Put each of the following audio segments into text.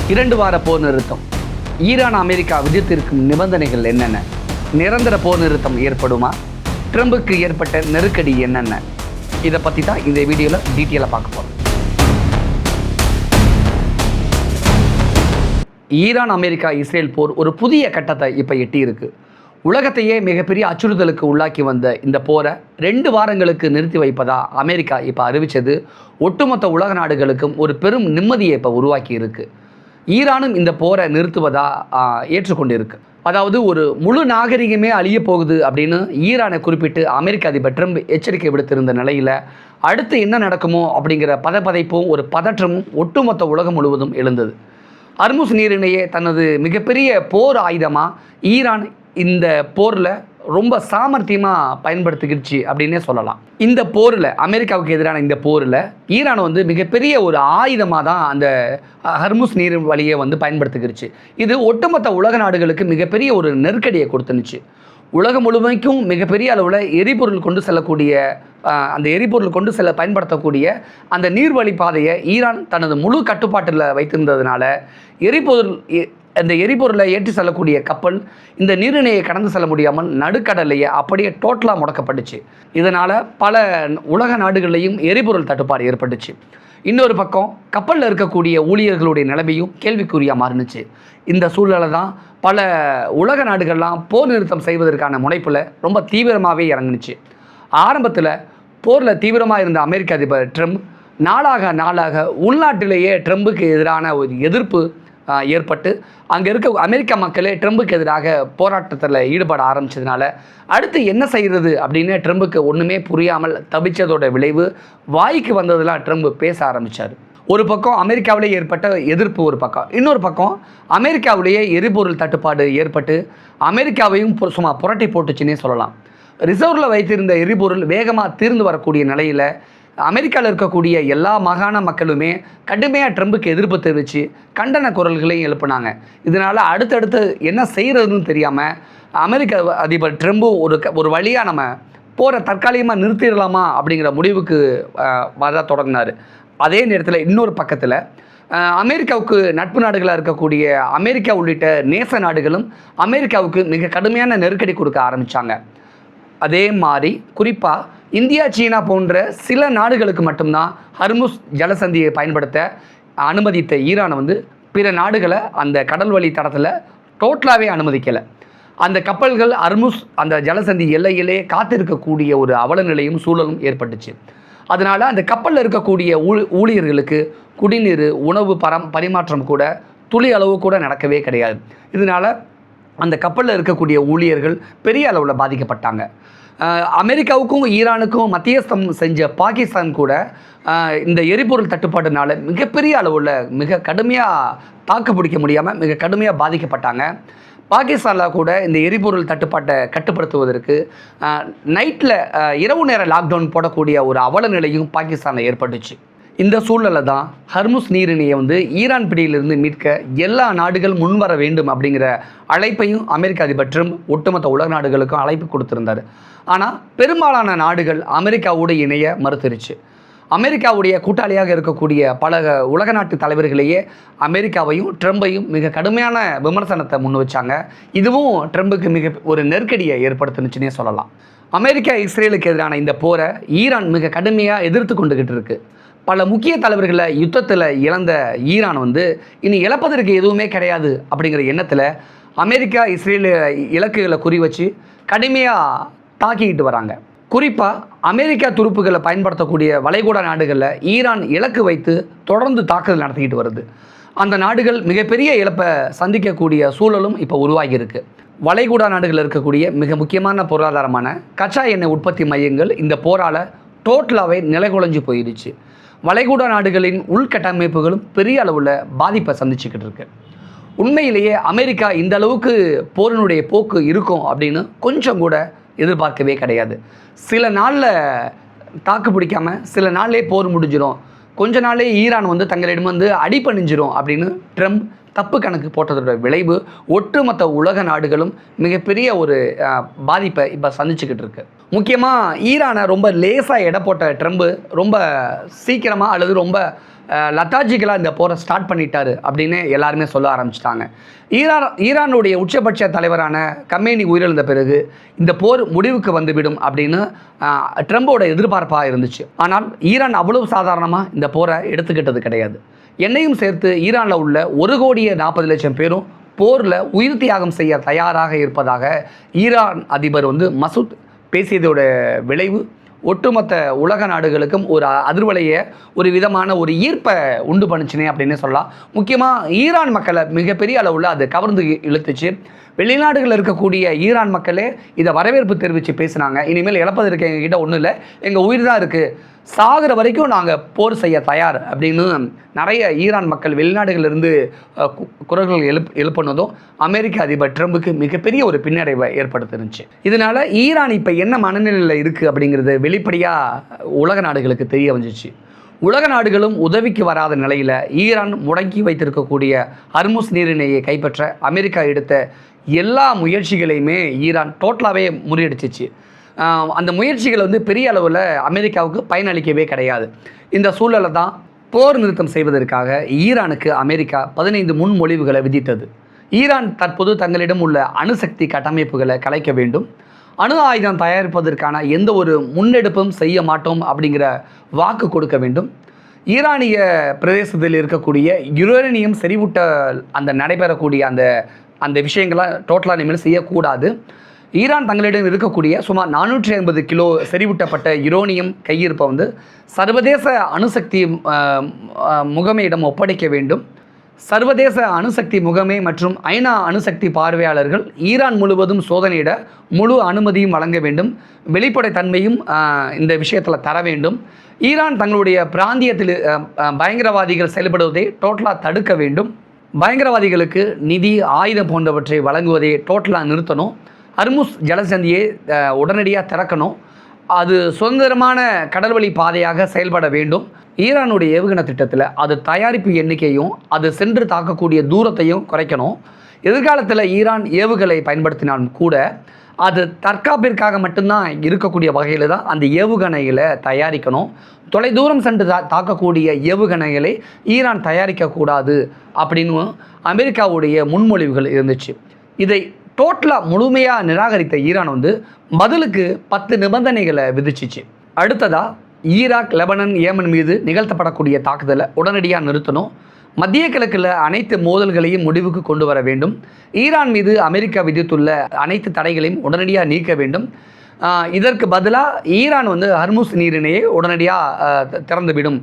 2 வார போர் நிறுத்தம். Iran America விதித்திருக்கும் நிபந்தனைகள் என்னென்ன? நிரந்தர போர் நிறுத்தம் ஏற்படுமா? ட்ரம்புக்கு ஏற்பட்ட நெருக்கடி என்னென்ன? இதை பற்றி தான் இந்த வீடியோவில் டீட்டெயிலாக பார்க்க போகிறோம். ஈரான் அமெரிக்கா இஸ்ரேல் போர் ஒரு புதிய கட்டத்தை இப்போ எட்டியிருக்கு. உலகத்தையே மிகப்பெரிய அச்சுறுத்தலுக்கு உள்ளாக்கி வந்த இந்த போரை 2 வாரங்களுக்கு நிறுத்தி வைப்பதா அமெரிக்கா இப்போ அறிவித்தது ஒட்டுமொத்த உலக நாடுகளுக்கும் ஒரு பெரும் நிம்மதியை இப்போ உருவாக்கி இருக்கு. ஈரானும் இந்த போரை நிறுத்துவதா ஏற்றுக்கொண்டிருக்கு. அதாவது ஒரு முழு நாகரிகமே அழிய போகுது அப்படின்னு ஈரானை குறிப்பிட்டு அமெரிக்க அதிபர் ட்ரம்ப் எச்சரிக்கை விடுத்திருந்த நிலையில் அடுத்து என்ன நடக்குமோ அப்படிங்கிற பதப்பதைப்பும் ஒரு பதற்றமும் ஒட்டுமொத்த உலகம் முழுவதும் எழுந்தது. ஹர்முஸ் நீரிணையை தனது மிகப்பெரிய போர் ஆயுதமாக ஈரான் இந்த போரில் ரொம்ப சாமர்த்தியமாக பயன்படுத்திக்கிடுச்சு அப்படின்னே சொல்லலாம். இந்த போரில், அமெரிக்காவுக்கு எதிரான இந்த போரில் ஈரான் மிகப்பெரிய ஒரு ஆயுதமாக தான் அந்த ஹர்முஸ் நீர் வழியை பயன்படுத்திக்கிடுச்சு. இது ஒட்டுமொத்த உலக நாடுகளுக்கு மிகப்பெரிய ஒரு நெருக்கடியை கொடுத்துனுச்சு. உலகம் முழுமைக்கும் மிகப்பெரிய அளவில் எரிபொருள் கொண்டு செல்லக்கூடிய அந்த எரிபொருள் கொண்டு செல்ல பயன்படுத்தக்கூடிய அந்த நீர்வழி பாதையை ஈரான் தனது முழு கட்டுப்பாட்டில் வைத்திருந்ததுனால அந்த எரிபொருளை ஏற்றி செல்லக்கூடிய கப்பல் இந்த நீரிணையை கடந்து செல்ல முடியாமல் நடுக்கடலையே அப்படியே டோட்டலாக முடக்கப்பட்டுச்சு. இதனால் பல உலக நாடுகள்லையும் எரிபொருள் தட்டுப்பாடு ஏற்பட்டுச்சு. இன்னொரு பக்கம் கப்பலில் இருக்கக்கூடிய ஊழியர்களுடைய நிலைமையும் கேள்விக்குறியாக மாறினுச்சு. இந்த சூழ்நிலை தான் பல உலக நாடுகள்லாம் போர் நிறுத்தம் செய்வதற்கான முனைப்பில் ரொம்ப தீவிரமாகவே இறங்குனுச்சு. ஆரம்பத்தில் போரில் தீவிரமாக இருந்த அமெரிக்க அதிபர் ட்ரம்ப் நாளாக உள்நாட்டிலேயே ட்ரம்புக்கு எதிரான ஒரு எதிர்ப்பு ஏற்பட்டு அங்கே இருக்க அமெரிக்க மக்களே ட்ரம்புக்கு எதிராக போராட்டத்தில் ஈடுபட ஆரம்பித்ததுனால அடுத்து என்ன செய்கிறது அப்படின்னு ட்ரம்புக்கு ஒன்றுமே புரியாமல் தவிச்சதோட விளைவு வாய்க்கு வந்ததெல்லாம் ட்ரம்ப் பேச ஆரம்பித்தார். ஒரு பக்கம் அமெரிக்காவிலே ஏற்பட்ட எதிர்ப்பு ஒரு பக்கம், இன்னொரு பக்கம் அமெரிக்காவிலேயே எரிபொருள் தட்டுப்பாடு ஏற்பட்டு அமெரிக்காவையும் சும்மா புரட்டி போட்டுச்சுன்னே சொல்லலாம். ரிசர்வில் வைத்திருந்த எரிபொருள் வேகமாக தீர்ந்து வரக்கூடிய நிலையில் அமெரிக்காவில் இருக்கக்கூடிய எல்லா மாகாண மக்களுமே கடுமையாக ட்ரம்புக்கு எதிர்ப்பு தெரிவித்து கண்டன குரல்களையும் எழுப்பினாங்க. இதனால் அடுத்தடுத்து என்ன செய்கிறதுன்னு தெரியாமல் அமெரிக்க அதிபர் ட்ரம்பு ஒரு வழியாக நம்ம போரை தற்காலிகமாக நிறுத்திடலாமா அப்படிங்கிற முடிவுக்கு வர தொடங்கினார். அதே நேரத்தில் இன்னொரு பக்கத்தில் அமெரிக்காவுக்கு நட்பு நாடுகளாக இருக்கக்கூடிய அமெரிக்கா உள்ளிட்ட நேச நாடுகளும் அமெரிக்காவுக்கு மிக கடுமையான நெருக்கடி கொடுக்க ஆரம்பித்தாங்க. அதே மாதிரி குறிப்பாக இந்தியா, சீனா போன்ற சில நாடுகளுக்கு மட்டும்தான் ஹர்முஸ் ஜலசந்தியை பயன்படுத்த அனுமதித்த ஈரான் பிற நாடுகளை அந்த கடல் வழி தடத்தில் டோட்டலாகவே அனுமதிக்கலை. அந்த கப்பல்கள் ஹர்முஸ் அந்த ஜலசந்தி எல்லையிலே காத்திருக்கக்கூடிய ஒரு அவல நிலையும் சூழலும் ஏற்பட்டுச்சு. அதனால் அந்த கப்பலில் இருக்கக்கூடிய ஊழியர்களுக்கு குடிநீர், உணவு பரிமாற்றம் கூட துளி அளவு கூட நடக்கவே கிடையாது. இதனால் அந்த கப்பலில் இருக்கக்கூடிய ஊழியர்கள் பெரிய அளவில் பாதிக்கப்பட்டாங்க. அமெரிக்காவுக்கும் ஈரானுக்கும் மத்தியஸ்தம் செஞ்ச பாகிஸ்தான் கூட இந்த எரிபொருள் தட்டுப்பாடுனால மிகப்பெரிய அளவில் மிக கடுமையாக தாக்கு பிடிக்க முடியாமல் மிக கடுமையாக பாதிக்கப்பட்டாங்க. பாகிஸ்தானில் கூட இந்த எரிபொருள் தட்டுப்பாட்டை கட்டுப்படுத்துவதற்கு நைட்டில் இரவு நேர லாக்டவுன் போடக்கூடிய ஒரு அவல நிலையும் பாகிஸ்தானில் ஏற்பட்டுச்சு. இந்த சூழ்நிலை தான் ஹர்முஸ் நீரிணையை ஈரான் பிடியிலிருந்து மீட்க எல்லா நாடுகள் முன்வர வேண்டும் அப்படிங்கிற அழைப்பையும் அமெரிக்க அதிபர் ட்ரம்ப் ஒட்டுமொத்த உலக நாடுகளுக்கும் அழைப்பு கொடுத்திருந்தார். ஆனால் பெரும்பாலான நாடுகள் அமெரிக்காவோடு இணைய மறுத்துருச்சு. அமெரிக்காவுடைய கூட்டாளியாக இருக்கக்கூடிய பல உலக நாட்டு தலைவர்களையே அமெரிக்காவையும் ட்ரம்பையும் மிக கடுமையான விமர்சனத்தை முன் வச்சாங்க. இதுவும் ட்ரம்புக்கு மிக ஒரு நெருக்கடியை ஏற்படுத்துனுச்சுன்னே சொல்லலாம். அமெரிக்கா இஸ்ரேலுக்கு எதிரான இந்த போரை ஈரான் மிக கடுமையாக எதிர்த்து கொண்டுகிட்டு இருக்கு. பல முக்கிய தலைவர்களை யுத்தத்தில் இழந்த ஈரான் இனி இழப்பதற்கு எதுவுமே கிடையாது அப்படிங்கிற எண்ணத்தில் அமெரிக்கா இஸ்ரேல் இலக்குகளை குறி வச்சு கடுமையாக தாக்கிக்கிட்டு வராங்க. குறிப்பாக அமெரிக்கா துருப்புகளை பயன்படுத்தக்கூடிய வளைகுடா நாடுகளில் ஈரான் இலக்கு வைத்து தொடர்ந்து தாக்குதல் நடத்திக்கிட்டு வருது. அந்த நாடுகள் மிகப்பெரிய இழப்பை சந்திக்கக்கூடிய சூழலும் இப்போ உருவாகியிருக்கு. வளைகுடா நாடுகளில் இருக்கக்கூடிய மிக முக்கியமான பொருளாதாரமான கச்சா எண்ணெய் உற்பத்தி மையங்கள் இந்த போரால் டோட்டலாகவே நிலைகுலைஞ்சு போயிடுச்சு. வளைகுடா நாடுகளின் உள்கட்டமைப்புகளும் பெரிய அளவில் பாதிப்பை சந்திச்சுக்கிட்டு இருக்கு. உண்மையிலேயே அமெரிக்கா இந்த அளவுக்கு போரினுடைய போக்கு இருக்கும் அப்படின்னு கொஞ்சம் கூட எதிர்பார்க்கவே கிடையாது. சில நாளில் தாக்கு பிடிக்காமல் சில நாள்லே போர் முடிஞ்சிடும், கொஞ்ச நாளே ஈரான் தங்களிடம் அடிபணிஞ்சிரும் அப்படின்னு ட்ரம்ப் தப்பு கணக்கு போட்டதோட விளைவு ஒட்டுமொத்த உலக நாடுகளும் மிகப்பெரிய ஒரு பாதிப்பை இப்போ சந்திச்சுக்கிட்டு இருக்கு. முக்கியமாக ஈரானை ரொம்ப லேசாக எடை போட்ட ட்ரம்ப் ரொம்ப சீக்கிரமாக அல்லது ரொம்ப லத்தாஜிக்கலாக இந்த போரை ஸ்டார்ட் பண்ணிட்டாரு அப்படின்னு எல்லாருமே சொல்ல ஆரம்பிச்சிட்டாங்க. ஈரானுடைய உச்சபட்ச தலைவரான கமேனி உயிரிழந்த பிறகு இந்த போர் முடிவுக்கு வந்துவிடும் அப்படின்னு ட்ரம்போட எதிர்பார்ப்பாக இருந்துச்சு. ஆனால் ஈரான் அவ்வளவு சாதாரணமாக இந்த போரை எடுத்துக்கிட்டது கிடையாது. என்னையும் சேர்த்து ஈரானில் உள்ள 1,40,00,000 பேரும் போரில் உயிர் தியாகம் செய்ய தயாராக இருப்பதாக ஈரான் அதிபர் மசூத் பேசியதோட விளைவு ஒட்டுமொத்த உலக நாடுகளுக்கும் ஒரு அதிர்வலையை, ஒரு விதமான ஒரு ஈர்ப்பை உண்டு பண்ணுச்சுனே அப்படின்னு சொல்லலாம். முக்கியமாக ஈரான் மக்களை மிகப்பெரிய அளவில் அது கவர்ந்து இழுத்துச்சு. வெளிநாடுகளில் இருக்கக்கூடிய ஈரான் மக்களே இதை வரவேற்பு தெரிவித்து பேசுனாங்க. இனிமேல் இழப்பதற்கு எங்ககிட்ட ஒன்றும் இல்லை, எங்கள் உயிர் தான் இருக்குது, சாகிற வரைக்கும் நாங்கள் போர் செய்ய தயார் அப்படின்னு நிறைய ஈரான் மக்கள் வெளிநாடுகளிலிருந்து குரல்கள் எழுப்பினதும் அமெரிக்க அதிபர் ட்ரம்புக்கு மிகப்பெரிய ஒரு பின்னடைவை ஏற்படுத்திருந்துச்சு. இதனால் ஈரான் இப்போ என்ன மனநிலையில் இருக்குது அப்படிங்கிறது வெளிப்படையாக உலக நாடுகளுக்கு தெரிய வந்துச்சு. உலக நாடுகளும் உதவிக்கு வராத நிலையில் ஈரான் முடங்கி வைத்திருக்கக்கூடிய ஹர்முஸ் நீரிணையை கைப்பற்ற அமெரிக்கா எடுத்த எல்லா முயற்சிகளையுமே ஈரான் டோட்டலாகவே முறியடிச்சிச்சு. அந்த முயற்சிகள் பெரிய அளவில் அமெரிக்காவுக்கு பயனளிக்கவே கிடையாது. இந்த சூழலில் தான் போர் நிறுத்தம் செய்வதற்காக ஈரானுக்கு அமெரிக்கா 15 முன்மொழிவுகளை விதித்தது. ஈரான் தற்போது தங்களிடம் உள்ள அணுசக்தி கட்டமைப்புகளை கலைக்க வேண்டும், அணு ஆயுதம் தயாரிப்பதற்கான எந்த ஒரு முன்னெடுப்பும் செய்ய மாட்டோம் அப்படிங்கிற வாக்கு கொடுக்க வேண்டும், ஈரானிய பிரதேசத்தில் இருக்கக்கூடிய யுரேனியம் செறிவூட்ட அந்த நடைபெறக்கூடிய அந்த விஷயங்கள்லாம் டோட்டலாக இனிமேல் செய்யக்கூடாது. ஈரான் தங்களிடம் இருக்கக்கூடிய சுமார் 450 கிலோ செறிவூட்டப்பட்ட யுரேனியம் கையிருப்பை சர்வதேச அணுசக்தி முகமையிடம் ஒப்படைக்க வேண்டும். சர்வதேச அணுசக்தி முகமை மற்றும் ஐநா அணுசக்தி பார்வையாளர்கள் ஈரான் முழுவதும் சோதனையிட முழு அனுமதியும் வழங்க வேண்டும். வெளிப்படைத்தன்மையும் இந்த விஷயத்தில் தர வேண்டும். ஈரான் தங்களுடைய பிராந்தியத்தில் பயங்கரவாதிகள் செயல்படுவதை டோட்டலாக தடுக்க வேண்டும். பயங்கரவாதிகளுக்கு நிதி, ஆயுதம் போன்றவற்றை வழங்குவதை டோட்டலாக நிறுத்தணும். ஹர்முஸ் ஜலசந்தியை உடனடியாக திறக்கணும். அது சுதந்திரமான கடல்வழி பாதையாக செயல்பட வேண்டும். ஈரானுடைய ஏவுகணை திட்டத்தில் அது தயாரிப்பு எண்ணிக்கையும் அது சென்று தாக்கக்கூடிய தூரத்தையும் குறைக்கணும். எதிர்காலத்தில் ஈரான் ஏவுகளை பயன்படுத்தினாலும் கூட அது தற்காப்பிற்காக மட்டும்தான் இருக்கக்கூடிய வகையில் தான் அந்த ஏவுகணைகளை தயாரிக்கணும். தொலைதூரம் சென்று தாக்கக்கூடிய ஏவுகணைகளை ஈரான் தயாரிக்கக்கூடாது அப்படின்னு அமெரிக்காவுடைய முன்மொழிவுகள் இருந்துச்சு. இதை டோட்டலாக முழுமையாக நிராகரித்த ஈரான் பதிலுக்கு 10 நிபந்தனைகளை விதிச்சிச்சு. அடுத்ததாக ஈராக், லெபனான், ஏமன் மீது நிகழ்த்தப்படக்கூடிய தாக்குதலை உடனடியாக நிறுத்தணும். மத்திய கிழக்கில் அனைத்து மோதல்களையும் முடிவுக்கு கொண்டு வர வேண்டும். ஈரான் மீது அமெரிக்கா விதித்துள்ள அனைத்து தடைகளையும் உடனடியாக நீக்க வேண்டும். இதற்கு பதிலாக ஈரான் ஹர்முஸ் நீரிணையை உடனடியாக திறந்துவிடும்.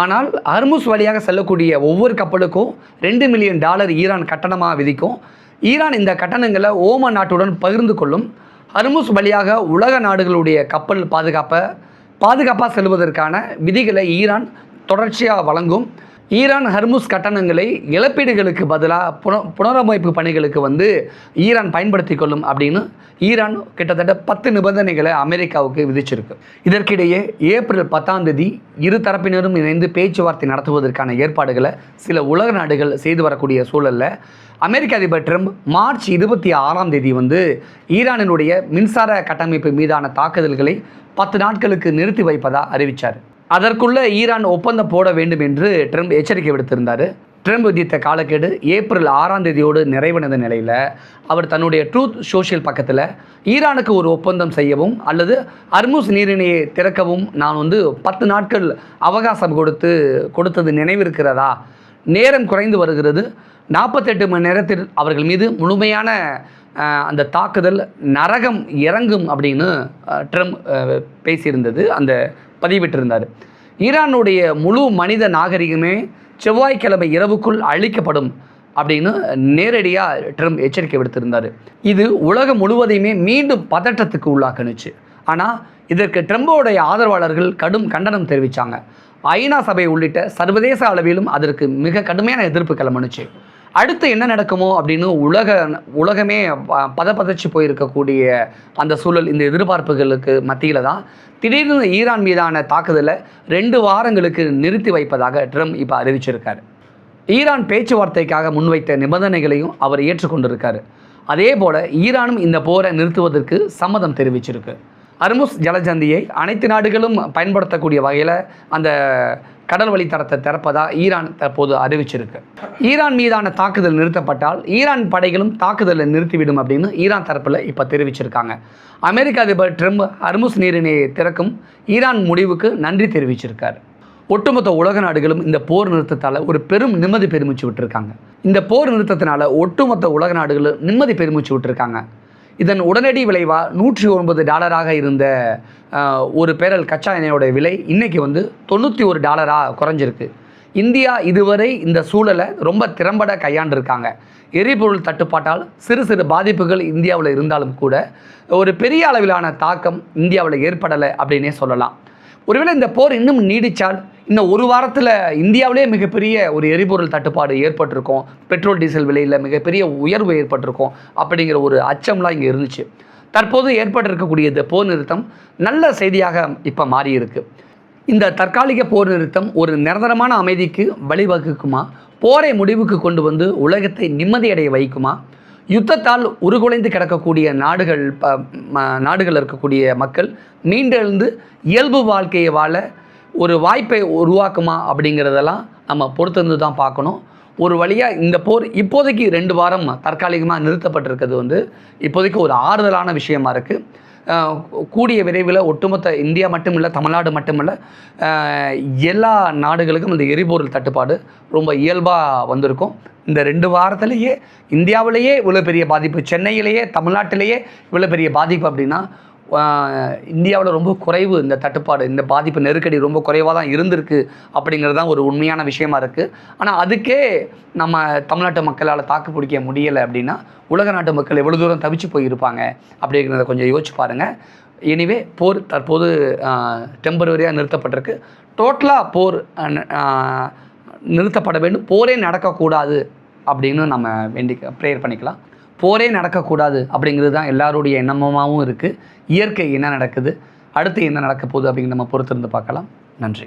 ஆனால் ஹர்முஸ் வழியாக செல்லக்கூடிய ஒவ்வொரு கப்பலுக்கும் $2 மில்லியன் ஈரான் கட்டணமாக விதிக்கும். ஈரான் இந்த கட்டணங்களை ஓமன் நாட்டுடன் பகிர்ந்து கொள்ளும். ஹர்முஸ் வழியாக உலக நாடுகளுடைய கப்பல் பாதுகாப்பாக செல்வதற்கான விதிகளை ஈரான் தொடர்ச்சியாக வழங்கும். ஈரான் ஹர்முஸ் கட்டணங்களை இழப்பீடுகளுக்கு பதிலாக புனரமைப்பு பணிகளுக்கு ஈரான் பயன்படுத்தி கொள்ளும் அப்படின்னு ஈரான் கிட்டத்தட்ட 10 நிபந்தனைகளை அமெரிக்காவுக்கு விதிச்சிருக்கு. இதற்கிடையே ஏப்ரல் 10 இரு தரப்பினரும் இணைந்து பேச்சுவார்த்தை நடத்துவதற்கான ஏற்பாடுகளை சில உலக நாடுகள் செய்து வரக்கூடிய சூழலில் அமெரிக்க அதிபர் ட்ரம்ப் மார்ச் 26 ஈரானினுடைய மின்சார கட்டமைப்பு மீதான தாக்குதல்களை 10 நாட்களுக்கு நிறுத்தி வைப்பதாக அறிவித்தார். அதற்குள்ள ஈரான் ஒப்பந்தம் போட வேண்டும் என்று ட்ரம்ப் எச்சரிக்கை விடுத்திருந்தார். ட்ரம்ப் விதித்த காலக்கெடு ஏப்ரல் 6 நிறைவடைந்த நிலையில் அவர் தன்னுடைய ட்ரூத் சோஷியல் பக்கத்தில் ஈரானுக்கு ஒரு ஒப்பந்தம் செய்யவும் அல்லது ஹர்முஸ் நீரிணையை திறக்கவும் நான் 10 நாட்கள் அவகாசம் கொடுத்தது நினைவிருக்கிறதா? நேரம் குறைந்து வருகிறது. 48 மணி நேரத்தில் அவர்கள் மீது முழுமையான அந்த தாக்குதல் நரகம் இறங்கும் அப்படின்னு ட்ரம்ப் பேசியிருந்தது, அந்த பதிவிட்டிருந்தார். ஈரானுடைய முழு மனித நாகரிகமே செவ்வாய்க்கிழமை இரவுக்குள் அழிக்கப்படும் அப்படின்னு நேரடியாக ட்ரம்ப் எச்சரிக்கை விடுத்திருந்தார். இது உலகம் முழுவதையுமே மீண்டும் பதட்டத்துக்கு உள்ளாக்குனுச்சு. ஆனால் இதற்கு ட்ரம்போடைய ஆதரவாளர்கள் கடும் கண்டனம் தெரிவித்தாங்க. ஐநா சபை உள்ளிட்ட சர்வதேச அளவிலும் அதற்கு மிக கடுமையான எதிர்ப்பு கிளம்புனுச்சு. அடுத்து என்ன நடக்குமோ அப்படின்னு உலகமே பதப்பதச்சு போயிருக்கக்கூடிய அந்த சூழல், இந்த எதிர்பார்ப்புகளுக்கு மத்தியில் தான் திடீர்னு ஈரான் மீதான தாக்குதலை 2 வாரங்களுக்கு நிறுத்தி வைப்பதாக ட்ரம்ப் இப்போ அறிவிச்சிருக்காரு. ஈரான் பேச்சுவார்த்தைக்காக முன்வைத்த நிபந்தனைகளையும் அவர் ஏற்றுக்கொண்டிருக்காரு. அதே போல் ஈரானும் இந்த போரை நிறுத்துவதற்கு சம்மதம் தெரிவிச்சிருக்கு. ஹர்முஸ் ஜலசந்தியை அனைத்து நாடுகளும் பயன்படுத்தக்கூடிய வகையில் அந்த கடல் வழித்தடத்தை திறப்பதா ஈரான் தற்போது அறிவிச்சிருக்கு. ஈரான் மீதான தாக்குதல் நிறுத்தப்பட்டால் ஈரான் படைகளும் தாக்குதலை நிறுத்திவிடும் அப்படின்னு ஈரான் தரப்பில் இப்போ தெரிவிச்சிருக்காங்க. அமெரிக்க அதிபர் ட்ரம்ப் ஹர்முஸ் நீரிணையை திறக்கும் ஈரான் முடிவுக்கு நன்றி தெரிவிச்சிருக்காரு. ஒட்டுமொத்த உலக நாடுகளும் இந்த போர் நிறுத்தத்தால் ஒரு பெரும் நிம்மதி பெருமிச்சு விட்டுருக்காங்க. இந்த போர் நிறுத்தத்தினால ஒட்டுமொத்த உலக நாடுகளும் நிம்மதி பெருமிச்சு விட்டுருக்காங்க. இதன் உடனடி விளைவாக $109 இருந்த ஒரு பேரல் கச்சா எண்ணெயோட விலை இன்றைக்கி வந்து $91 குறைஞ்சிருக்கு. இந்தியா இதுவரை இந்த சூழலை ரொம்ப திறம்பட கையாண்டிருக்காங்க. எரிபொருள் தட்டுப்பாட்டால் சிறு சிறு பாதிப்புகள் இந்தியாவில் இருந்தாலும் கூட ஒரு பெரிய அளவிலான தாக்கம் இந்தியாவில் ஏற்படலை அப்படின்னே சொல்லலாம். ஒருவேளை இந்த போர் இன்னும் நீடித்தால் இன்னும் ஒரு வாரத்தில் இந்தியாவிலே மிகப்பெரிய ஒரு எரிபொருள் தட்டுப்பாடு ஏற்பட்டிருக்கும், பெட்ரோல் டீசல் விலையில் மிகப்பெரிய உயர்வு ஏற்பட்டிருக்கும் அப்படிங்கிற ஒரு அச்சம்லாம் இங்கே இருந்துச்சு. தற்போது ஏற்பட்டிருக்கக்கூடிய இந்த போர் நிறுத்தம் நல்ல செய்தியாக இப்போ மாறியிருக்கு. இந்த தற்காலிக போர் நிறுத்தம் ஒரு நிரந்தரமான அமைதிக்கு வழிவகுக்குமா, போரை முடிவுக்கு கொண்டு வந்து உலகத்தை நிம்மதியடைய வைக்குமா, யுத்தத்தால் உருகுலைந்து கிடக்கக்கூடிய நாடுகள் இருக்கக்கூடிய மக்கள் மீண்டெழுந்து இயல்பு வாழ்க்கையை வாழ ஒரு வாய்ப்பை உருவாக்குமா அப்படிங்கிறதெல்லாம் நம்ம பொறுத்திருந்து தான் பார்க்கணும். ஒரு வழியாக இந்த போர் இப்போதைக்கு 2 வாரம் தற்காலிகமாக நிறுத்தப்பட்டிருக்கிறது வந்து இப்போதைக்கு ஒரு ஆறுதலான விஷயமா இருக்குது. கூடிய விரைவில் ஒட்டுமொத்த இந்தியா மட்டும் இல்லை, தமிழ்நாடு மட்டும் இல்லை, எல்லா நாடுகளுக்கும் இந்த எரிபொருள் தட்டுப்பாடு ரொம்ப இயல்பாக வந்திருக்கும். இந்த 2 வாரத்திலேயே இந்தியாவிலேயே இவ்வளோ பெரிய பாதிப்பு, சென்னையிலேயே தமிழ்நாட்டிலேயே இவ்வளோ பெரிய பாதிப்பு அப்படின்னா இந்தியாவில் ரொம்ப குறைவு இந்த தட்டுப்பாடு, இந்த பாதிப்பு நெருக்கடி ரொம்ப குறைவாக தான் இருந்திருக்கு அப்படிங்கிறது தான் ஒரு உண்மையான விஷயமா இருக்குது. ஆனால் அதுக்கே நம்ம தமிழ்நாட்டு மக்களால் தாக்கு பிடிக்க முடியலை அப்படின்னா உலக நாட்டு மக்கள் எவ்வளோ தூரம் தவிச்சு போயிருப்பாங்க அப்படிங்கிறத கொஞ்சம் யோசிச்சு பாருங்கள். எனிவே போர் தற்போது டெம்பரரியாக நிறுத்தப்பட்டிருக்கு. டோட்டலாக போர் நிறுத்தப்பட வேண்டும், போரே நடக்கக்கூடாது அப்படின்னு நம்ம ப்ரேயர் பண்ணிக்கலாம். போரே நடக்கக்கூடாது அப்படிங்கிறது தான் எல்லாருடைய எண்ணமாகவும் இருக்குது. இயற்கை என்ன நடக்குது, அடுத்து என்ன நடக்க போகுது அப்படிங்கிற நம்ம பொறுத்திருந்து பார்க்கலாம். நன்றி.